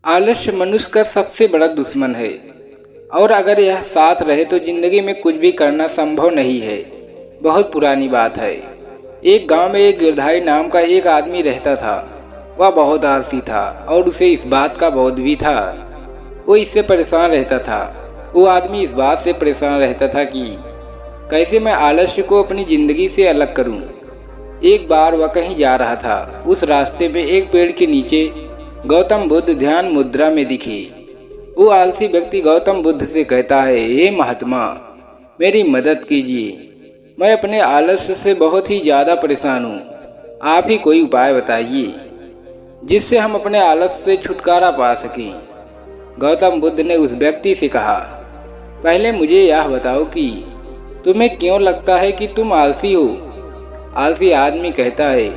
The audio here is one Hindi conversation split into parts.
आलस्य मनुष्य का सबसे बड़ा दुश्मन है और अगर यह साथ रहे तो जिंदगी में कुछ भी करना संभव नहीं है। बहुत पुरानी बात है। एक गांव में एक गिरधारी नाम का एक आदमी रहता था। वह बहुत आलसी था और उसे इस बात का बोध भी था। वो इससे परेशान रहता था। वो आदमी इस बात से परेशान रहता था कि कैसे मैं आलस्य को अपनी जिंदगी से अलग करूं। एक बार वह कहीं जा रहा था। उस रास्ते में एक पेड़ के नीचे गौतम बुद्ध ध्यान मुद्रा में दिखे। वो आलसी व्यक्ति गौतम बुद्ध से कहता है, हे महात्मा, मेरी मदद कीजिए। मैं अपने आलस्य से बहुत ही ज़्यादा परेशान हूँ। आप ही कोई उपाय बताइए जिससे हम अपने आलस्य से छुटकारा पा सकें। गौतम बुद्ध ने उस व्यक्ति से कहा, पहले मुझे यह बताओ कि तुम्हें क्यों लगता है कि तुम आलसी हो। आलसी आदमी कहता है,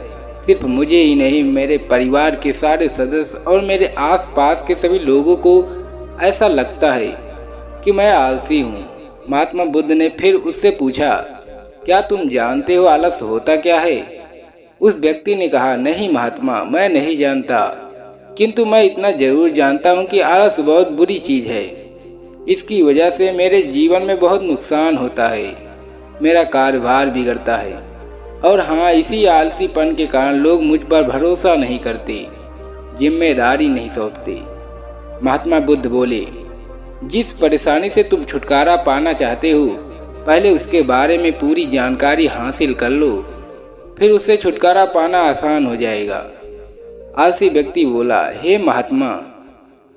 सिर्फ मुझे ही नहीं, मेरे परिवार के सारे सदस्य और मेरे आसपास के सभी लोगों को ऐसा लगता है कि मैं आलसी हूँ। महात्मा बुद्ध ने फिर उससे पूछा, क्या तुम जानते हो आलस्य होता क्या है? उस व्यक्ति ने कहा, नहीं महात्मा, मैं नहीं जानता, किंतु मैं इतना जरूर जानता हूँ कि आलस बहुत बुरी चीज़ है। इसकी वजह से मेरे जीवन में बहुत नुकसान होता है। मेरा कार्यभार बिगड़ता है और हाँ, इसी आलसीपन के कारण लोग मुझ पर भरोसा नहीं करते, जिम्मेदारी नहीं सौंपते। महात्मा बुद्ध बोले, जिस परेशानी से तुम छुटकारा पाना चाहते हो, पहले उसके बारे में पूरी जानकारी हासिल कर लो, फिर उससे छुटकारा पाना आसान हो जाएगा। आलसी व्यक्ति बोला, हे महात्मा,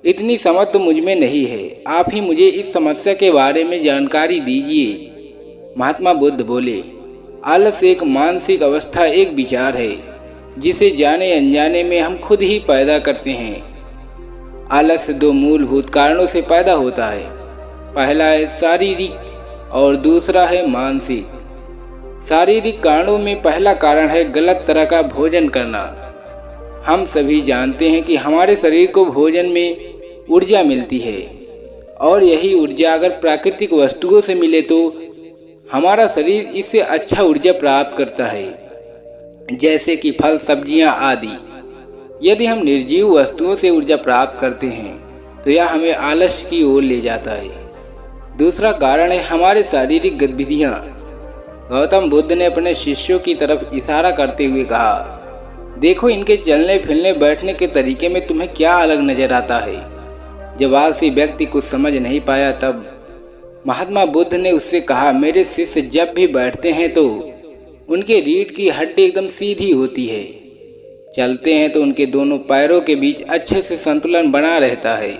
इतनी समझ तो मुझ में नहीं है। आप ही मुझे इस समस्या के बारे में जानकारी दीजिए। महात्मा बुद्ध बोले, आलस एक मानसिक अवस्था, एक विचार है जिसे जाने अनजाने में हम खुद ही पैदा करते हैं। आलस दो मूलभूत कारणों से पैदा होता है। पहला है शारीरिक और दूसरा है मानसिक। शारीरिक कारणों में पहला कारण है गलत तरह का भोजन करना। हम सभी जानते हैं कि हमारे शरीर को भोजन में ऊर्जा मिलती है और यही ऊर्जा अगर प्राकृतिक वस्तुओं से मिले तो हमारा शरीर इससे अच्छा ऊर्जा प्राप्त करता है, जैसे कि फल, सब्जियां आदि। यदि हम निर्जीव वस्तुओं से ऊर्जा प्राप्त करते हैं तो यह हमें आलस्य की ओर ले जाता है। दूसरा कारण है हमारे शारीरिक गतिविधियां। गौतम बुद्ध ने अपने शिष्यों की तरफ इशारा करते हुए कहा, देखो, इनके चलने फिरने बैठने के तरीके में तुम्हें क्या अलग नजर आता है। जब आलसी व्यक्ति कुछ समझ नहीं पाया तब महात्मा बुद्ध ने उससे कहा, मेरे शिष्य जब भी बैठते हैं तो उनके रीढ़ की हड्डी एकदम सीधी होती है। चलते हैं तो उनके दोनों पैरों के बीच अच्छे से संतुलन बना रहता है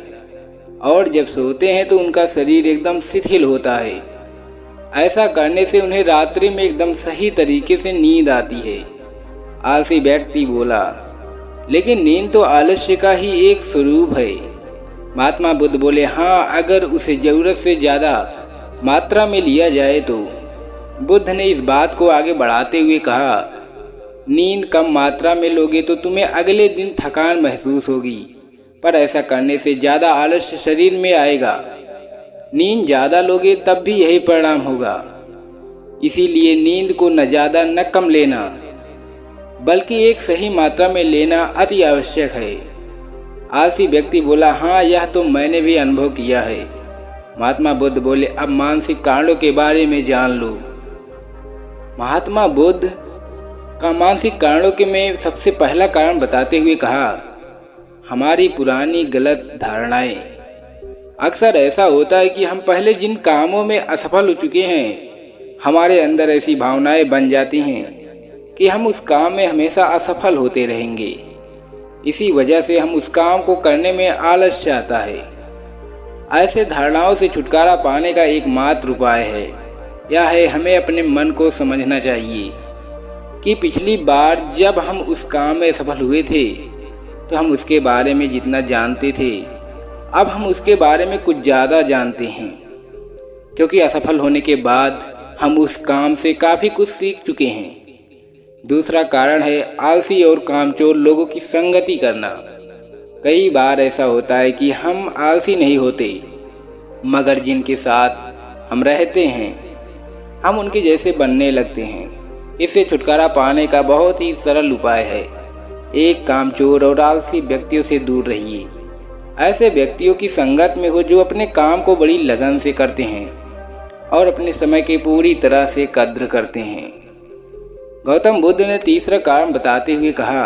और जब सोते हैं तो उनका शरीर एकदम शिथिल होता है। ऐसा करने से उन्हें रात्रि में एकदम सही तरीके से नींद आती है। आलसी व्यक्ति बोला, लेकिन नींद तो आलस्य का ही एक स्वरूप है। महात्मा बुद्ध बोले, हाँ, अगर उसे जरूरत से ज़्यादा मात्रा में लिया जाए तो। बुद्ध ने इस बात को आगे बढ़ाते हुए कहा, नींद कम मात्रा में लोगे तो तुम्हें अगले दिन थकान महसूस होगी, पर ऐसा करने से ज़्यादा आलस्य शरीर में आएगा। नींद ज़्यादा लोगे तब भी यही परिणाम होगा। इसीलिए नींद को न ज़्यादा न कम लेना, बल्कि एक सही मात्रा में लेना अति आवश्यक है। आलसी व्यक्ति बोला, हाँ, यह तो मैंने भी अनुभव किया है। महात्मा बुद्ध बोले, अब मानसिक कारणों के बारे में जान लो। महात्मा बुद्ध का मानसिक कारणों के में सबसे पहला कारण बताते हुए कहा, हमारी पुरानी गलत धारणाएं। अक्सर ऐसा होता है कि हम पहले जिन कामों में असफल हो चुके हैं, हमारे अंदर ऐसी भावनाएं बन जाती हैं कि हम उस काम में हमेशा असफल होते रहेंगे। इसी वजह से हम उस काम को करने में आलस्य आता है। ऐसे धारणाओं से छुटकारा पाने का एकमात्र उपाय है, यह है हमें अपने मन को समझना चाहिए कि पिछली बार जब हम उस काम में सफल हुए थे तो हम उसके बारे में जितना जानते थे, अब हम उसके बारे में कुछ ज़्यादा जानते हैं, क्योंकि असफल होने के बाद हम उस काम से काफ़ी कुछ सीख चुके हैं। दूसरा कारण है आलसी और कामचोर लोगों की संगति करना। कई बार ऐसा होता है कि हम आलसी नहीं होते, मगर जिनके साथ हम रहते हैं हम उनके जैसे बनने लगते हैं। इससे छुटकारा पाने का बहुत ही सरल उपाय है, एक कामचोर और आलसी व्यक्तियों से दूर रहिए। ऐसे व्यक्तियों की संगत में हो जो अपने काम को बड़ी लगन से करते हैं और अपने समय की पूरी तरह से कद्र करते हैं। गौतम बुद्ध ने तीसरा कारण बताते हुए कहा,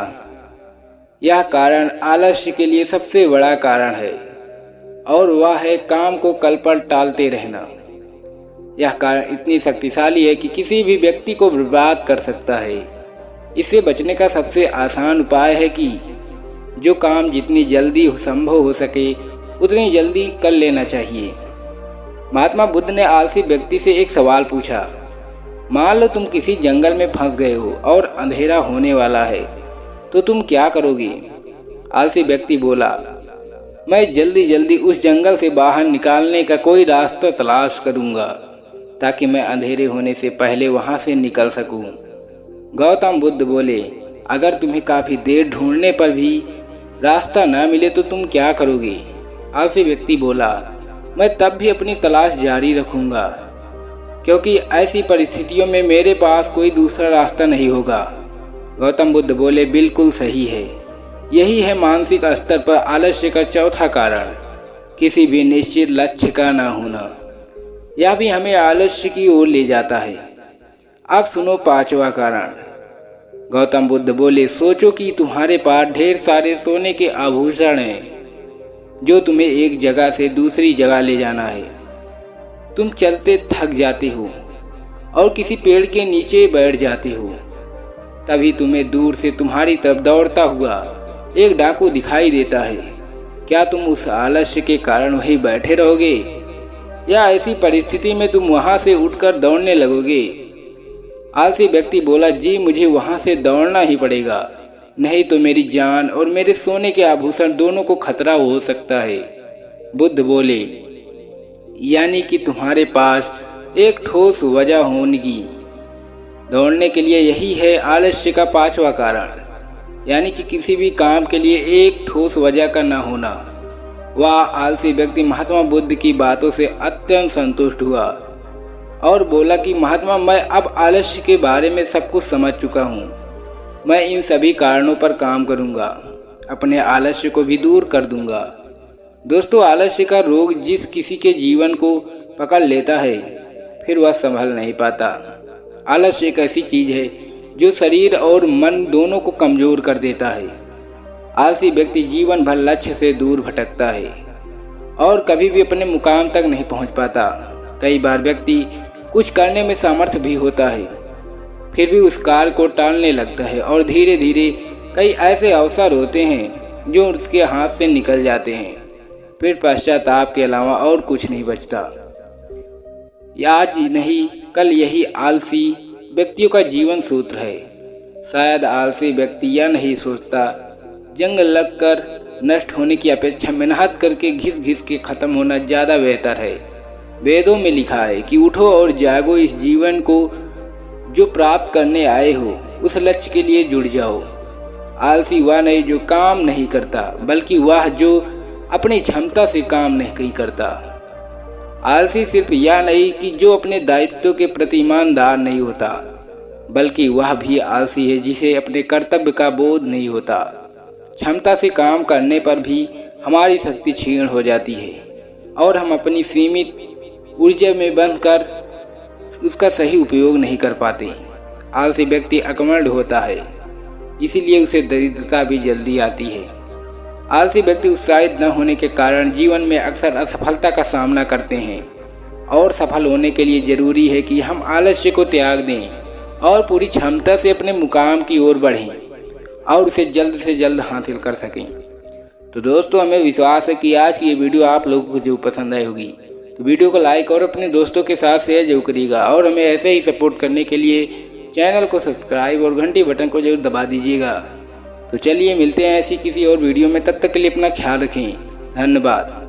यह कारण आलस्य के लिए सबसे बड़ा कारण है और वह है काम को कल पर टालते रहना। यह कारण इतनी शक्तिशाली है कि किसी भी व्यक्ति को बर्बाद कर सकता है। इससे बचने का सबसे आसान उपाय है कि जो काम जितनी जल्दी संभव हो सके उतनी जल्दी कर लेना चाहिए। महात्मा बुद्ध ने आलसी व्यक्ति से एक सवाल पूछा, मान लो तुम किसी जंगल में फंस गए हो और अंधेरा होने वाला है, तो तुम क्या करोगे? आलसी व्यक्ति बोला, मैं जल्दी जल्दी उस जंगल से बाहर निकालने का कोई रास्ता तलाश करूंगा ताकि मैं अंधेरे होने से पहले वहां से निकल सकूं। गौतम बुद्ध बोले, अगर तुम्हें काफ़ी देर ढूंढने पर भी रास्ता ना मिले तो तुम क्या करोगे? आलसी व्यक्ति बोला, मैं तब भी अपनी तलाश जारी रखूंगा क्योंकि ऐसी परिस्थितियों में मेरे पास कोई दूसरा रास्ता नहीं होगा। गौतम बुद्ध बोले, बिल्कुल सही है। यही है मानसिक स्तर पर आलस्य का चौथा कारण, किसी भी निश्चित लक्ष्य का ना होना। यह भी हमें आलस्य की ओर ले जाता है। अब सुनो पांचवा कारण। गौतम बुद्ध बोले, सोचो कि तुम्हारे पास ढेर सारे सोने के आभूषण हैं जो तुम्हें एक जगह से दूसरी जगह ले जाना है। तुम चलते थक जाते हो और किसी पेड़ के नीचे बैठ जाते हो। तभी तुम्हें दूर से तुम्हारी तरफ दौड़ता हुआ एक डाकू दिखाई देता है। क्या तुम उस आलस्य के कारण वहीं बैठे रहोगे या ऐसी परिस्थिति में तुम वहां से उठकर दौड़ने लगोगे? आलसी व्यक्ति बोला, जी मुझे वहां से दौड़ना ही पड़ेगा, नहीं तो मेरी जान और मेरे सोने के आभूषण दोनों को खतरा हो सकता है। बुद्ध बोले, यानी कि तुम्हारे पास एक ठोस वजह होगी दौड़ने के लिए। यही है आलस्य का पांचवा कारण, यानी कि किसी भी काम के लिए एक ठोस वजह का न होना। वह आलसी व्यक्ति महात्मा बुद्ध की बातों से अत्यंत संतुष्ट हुआ और बोला कि महात्मा, मैं अब आलस्य के बारे में सब कुछ समझ चुका हूँ। मैं इन सभी कारणों पर काम करूँगा, अपने आलस्य को भी दूर कर दूँगा। दोस्तों, आलस्य का रोग जिस किसी के जीवन को पकड़ लेता है फिर वह संभल नहीं पाता। आलस्य एक ऐसी चीज़ है जो शरीर और मन दोनों को कमज़ोर कर देता है। आलसी व्यक्ति जीवन भर लक्ष्य से दूर भटकता है और कभी भी अपने मुकाम तक नहीं पहुंच पाता। कई बार व्यक्ति कुछ करने में समर्थ भी होता है, फिर भी उस कार्य को टालने लगता है और धीरे धीरे कई ऐसे अवसर होते हैं जो उसके हाथ से निकल जाते हैं। फिर पश्चाताप के अलावा और कुछ नहीं बचता। आज नहीं कल यही आलसी व्यक्तियों का जीवन सूत्र है। शायद आलसी व्यक्ति यह नहीं सोचता, जंग लगकर नष्ट होने की अपेक्षा मेहनत करके घिस घिस के खत्म होना ज़्यादा बेहतर है। वेदों में लिखा है कि उठो और जागो, इस जीवन को जो प्राप्त करने आए हो उस लक्ष्य के लिए जुड़ जाओ। आलसी वह नहीं जो काम नहीं करता, बल्कि वह जो अपनी क्षमता से काम नहीं करता। आलसी सिर्फ यह नहीं कि जो अपने दायित्व के प्रति ईमानदार नहीं होता, बल्कि वह भी आलसी है जिसे अपने कर्तव्य का बोध नहीं होता। क्षमता से काम करने पर भी हमारी शक्ति क्षीण हो जाती है और हम अपनी सीमित ऊर्जा में बंधकर उसका सही उपयोग नहीं कर पाते। आलसी व्यक्ति अकर्मण्य होता है, इसीलिए उसे दरिद्रता भी जल्दी आती है। आलसी व्यक्ति उत्साहित न होने के कारण जीवन में अक्सर असफलता का सामना करते हैं और सफल होने के लिए जरूरी है कि हम आलस्य को त्याग दें और पूरी क्षमता से अपने मुकाम की ओर बढ़ें और उसे जल्द से जल्द हासिल कर सकें। तो दोस्तों, हमें विश्वास है कि आज की ये वीडियो आप लोगों को जो पसंद आई होगी, तो वीडियो को लाइक और अपने दोस्तों के साथ शेयर जरूर करिएगा और हमें ऐसे ही सपोर्ट करने के लिए चैनल को सब्सक्राइब और घंटी बटन को जरूर दबा दीजिएगा। तो चलिए मिलते हैं ऐसी किसी और वीडियो में, तब तक के लिए अपना ख्याल रखें। धन्यवाद।